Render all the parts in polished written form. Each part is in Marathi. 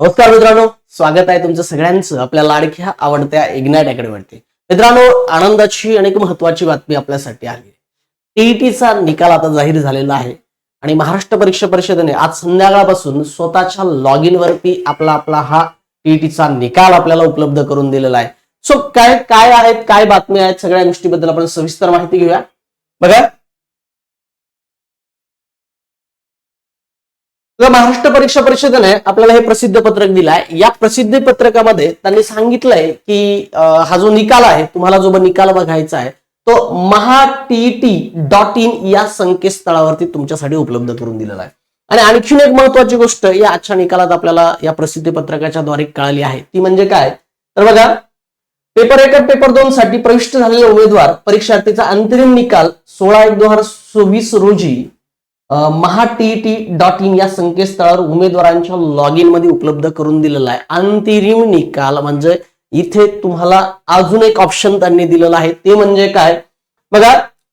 नमस्कार मित्रांनो, स्वागत आहे तुमचं सगळ्यांचं आपल्या लाडक्या आवडत्या इग्नाइट अकॅडमीवरती. मित्रांनो, आनंदाची आणि महत्वाची बातमी आपल्यासाठी आली. टीईटीचा निकाल आता जाहीर झालेला आहे आणि महाराष्ट्र परीक्षा परिषदेने आज संध्याकाळपासून स्वतःच्या लॉग इन वरती आपला हा टीईटीचा निकाल आपल्याला उपलब्ध करून दिलेला आहे. सो काय काय आहेत, काय बातमी आहेत, सगळ्या गोष्टीबद्दल आपण सविस्तर माहिती घेऊया. बघा, महाराष्ट्र परीक्षा परिषदेने आपल्याला हे प्रसिद्ध पत्रक दिलंय. या प्रसिद्धी पत्रकामध्ये त्यांनी सांगितलंय की हा जो निकाल आहे, तुम्हाला जो निकाल बघायचा आहे तो mahaTET.in या संकेतस्थळावरती तुमच्यासाठी उपलब्ध करून दिलेला आहे. आणि आणखीन एक महत्वाची गोष्ट या आजच्या निकालात आपल्याला या प्रसिद्धी पत्रकाच्या द्वारे कळाली आहे, ती म्हणजे काय तर बघा, पेपर 1 आणि पेपर 2 साठी प्रविष्ट झालेले उमेदवार परीक्षार्थीचा अंतिम निकाल 16/1/2024 रोजी mahaTET.in या संकेतस्थळावर उमेदवारांच्या लॉग इन मध्ये उपलब्ध करून दिलेला आहे. अंतिम निकाल म्हणजे इथे तुम्हाला अजून एक ऑप्शन त्यांनी दिलेला आहे, ते म्हणजे काय बघा,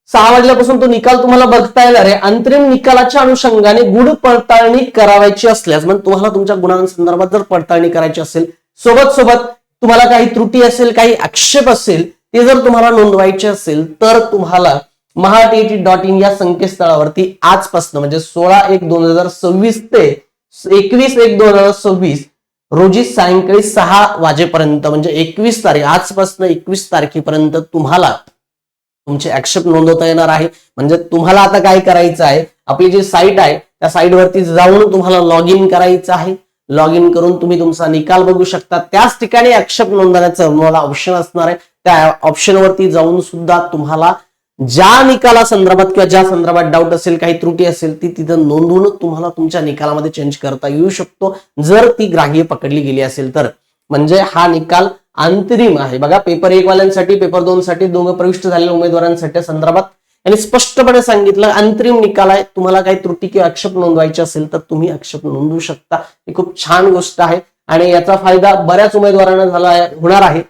6 वाजल्यापासून तो निकाल तुम्हाला बघता येणार आहे. अंतिम निकालाच्या अनुषंगाने गुण पडताळणी करायची असल्यास, म्हणजे तुम्हाला तुमच्या गुणांसंदर्भात जर पडताळणी करायची असेल, सोबत तुम्हाला काही त्रुटी असेल, काही आक्षेप असेल, ते जर तुम्हाला नोंदवायचे असेल तर तुम्हाला mahaTET.in या संकेतस्थळावरती आजपासून म्हणजे 16/1/2026 ते 21/1/2026 रोजी सायंकाळी 6 वाजेपर्यंत म्हणजे 21 तारीख आजपासून 21 तारखेपर्यंत तुम्हाला तुमचे आक्षेप नोंदवता येणार आहे. म्हणजे तुम्हाला आता काय करायचं आहे, आपली जी साईट आहे त्या साईटवरती जाऊन तुम्हाला लॉग इन करायचं आहे. लॉग इन करून तुम्ही तुमचा निकाल बघू शकता. त्याच ठिकाणी आक्षेप नोंदवण्याचं तुम्हाला ऑप्शन असणार आहे. त्या ऑप्शनवरती जाऊन सुद्धा तुम्हाला ज्या निकाला संदर्भात किंवा ज्या संदर्भात डाऊट असेल, काही त्रुटी असेल, ती तिथं नोंदवून तुम्हाला तुमच्या निकालामध्ये चेंज करता येऊ शकतो, जर ती ग्राह्य पकडली गेली असेल तर. म्हणजे हा निकाल अंतिम आहे. बघा, पेपर 1 वाल्यांसाठी, पेपर 2 साठी, दोघं प्रविष्ट झालेल्या उमेदवारांसाठी संदर्भात यांनी स्पष्टपणे सांगितलं अंतिम निकाल आहे. तुम्हाला काही त्रुटी किंवा आक्षेप नोंदवायचे असेल तर तुम्ही आक्षेप नोंदवू शकता. ही खूप छान गोष्ट आहे आणि याचा फायदा बऱ्याच उमेदवारांना होणार आहे.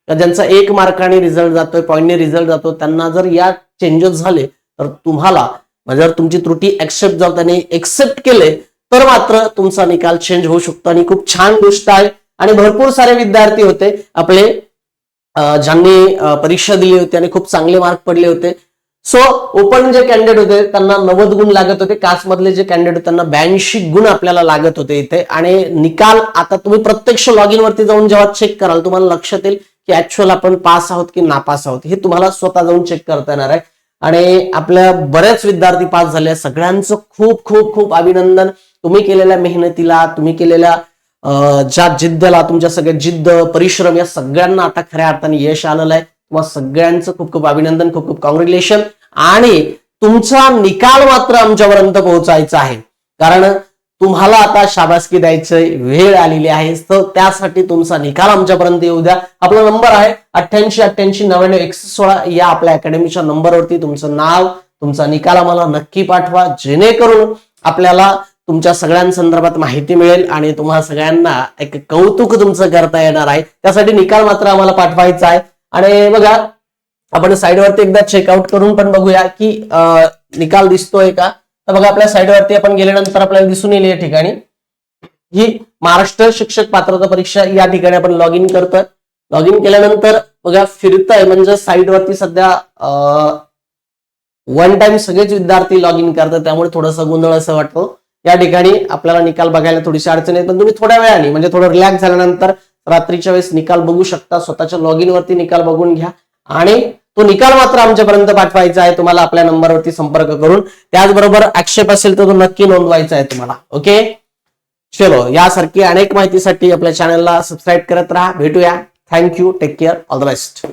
ज्यांचा 1 मार्काने रिझल्ट जातोय, पॉईंटने रिझल्ट जातो, त्यांना जर या चेंजेस झाले तर तुम्हाला जर तुमची त्रुटी एक्सेप्ट केले तर मात्र तुमचा निकाल चेंज होऊ शकतो आणि खूप छान गोष्ट आहे. आणि भरपूर सारे विद्यार्थी होते आपले ज्यांनी परीक्षा दिली होती आणि खूप चांगले मार्क पडले होते. सो ओपन जे कॅन्डिडेट होते त्यांना 90 गुण लागत होते, कास्ट मधले जे कॅन्डिडेट होते त्यांना 82 गुण आपल्याला लागत होते इथे. आणि निकाल आता तुम्ही प्रत्यक्ष लॉग इन वरती जाऊन जेव्हा चेक कराल तुम्हाला लक्षात येईल की ऍक्च्युअल आपण पास आहोत की नापास आहोत, हे तुम्हाला स्वतः जाऊन चेक करता येणार आहे. आणि आपल्या बरेच विद्यार्थी पास झाले, सगळ्यांचं खूप खूप खूप अभिनंदन. तुम्ही केलेल्या मेहनतीला, तुम्ही केलेल्या ज्या जिद्दला, तुमच्या सगळ्या जिद्द, परिश्रम या सगळ्यांना आता खऱ्या अर्थाने यश आलेलं आहे. तुम्हाला सगळ्यांचं खूप खूप अभिनंदन, खूप खूप कॉंग्रॅच्युलेशन. आणि तुमचा निकाल मात्र आमच्यापर्यंत पोहोचायचा आहे, कारण तुम्हाला आता शाबासकी द्यायची वेळ आलेली आहे. तर त्यासाठी तुमचा निकाल आमच्यापर्यंत येऊ द्या. आपला नंबर आहे 8888991116 या आपल्या अकॅडमीच्या नंबरवरती तुमचं नाव, तुमचा निकाल आम्हाला नक्की पाठवा, जेणेकरून आपल्याला तुमच्या सगळ्यांसंदर्भात माहिती मिळेल आणि तुम्हाला सगळ्यांना एक कौतुक तुमचं करता येणार आहे. त्यासाठी निकाल मात्र आम्हाला पाठवायचा आहे. आणि बघा, आपण साईडवरती एकदा चेकआउट करून पण बघूया की निकाल दिसतोय का. तर बघा, आपल्या साईडवरती आपण गेल्यानंतर आपल्याला दिसून येईल या ठिकाणी ही महाराष्ट्र शिक्षक पात्रता परीक्षा या ठिकाणी आपण लॉग इन करतोय. लॉग इन केल्यानंतर बघा फिरतंय, म्हणजे साईडवरती सध्या 1 टाइम सगळेच विद्यार्थी लॉग इन करतात, त्यामुळे थोडंसं गोंधळ असं वाटतो. या ठिकाणी आपल्याला निकाल बघायला थोडीशी अडचण येते, पण तुम्ही थोड्या वेळाने म्हणजे थोडं रिलॅक्स झाल्यानंतर रात्रीच्या वेळेस निकाल बघू शकता. स्वतःच्या लॉग इन वरती निकाल बघून घ्या आणि तो निकाल मात्र आमच्यापर्यंत पाठवायचा आहे तुम्हाला आपल्या नंबरवरती संपर्क करून. त्याचबरोबर आक्षेप असेल तर तो नक्की नोंदवायचा आहे तुम्हाला. ओके, चलो, यासारखी अनेक माहितीसाठी आपल्या चॅनलला सबस्क्राईब करत राहा. भेटूया. Thank you, take care, all the best.